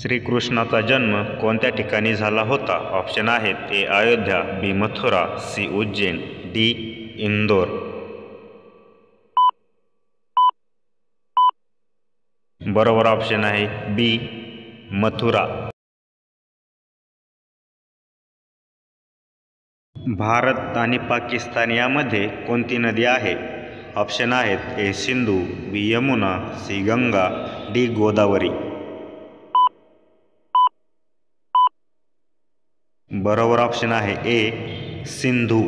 श्रीकृष्णाचा जन्म कोणत्या ठिकाणी झाला होता? ऑप्शन आहेत ए अयोध्या, बी मथुरा, सी उज्जैन, डी इंदोर. बरोबर ऑप्शन आहे बी मथुरा. भारत आणि पाकिस्तान यामध्ये कोणती नदी आहे? ऑप्शन आहेत ए सिंधू, बी यमुना, सी गंगा, डी गोदावरी. बरोबर ऑप्शन आहे ए सिंधू.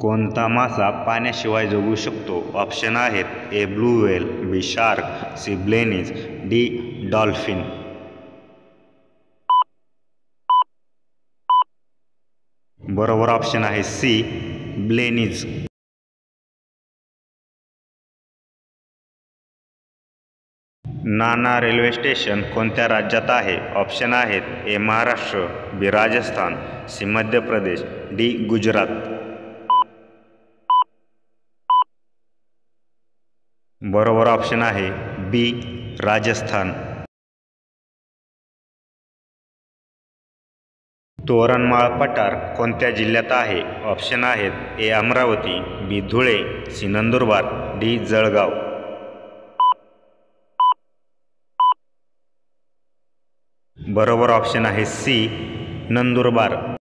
कोणता मासा पाण्याशिवाय जगू शकतो? ऑप्शन आहेत ए ब्लू व्हेल, बी शार्क, सी ब्लेनीज, डी डॉल्फिन. बरोबर ऑप्शन आहे सी ब्लेनीज. नाना रेल्वे स्टेशन कोणत्या राज्यात आहे? ऑप्शन आहेत ए महाराष्ट्र, बी राजस्थान, सी मध्य प्रदेश, डी गुजरात. बरोबर ऑप्शन आहे बी राजस्थान. तोरणमाळ पठार कोणत्या जिल्ह्यात आहे? ऑप्शन आहेत ए अमरावती, बी धुळे, सी नंदुरबार, डी जळगाव. बरोबर ऑप्शन आहे सी नंदुरबार.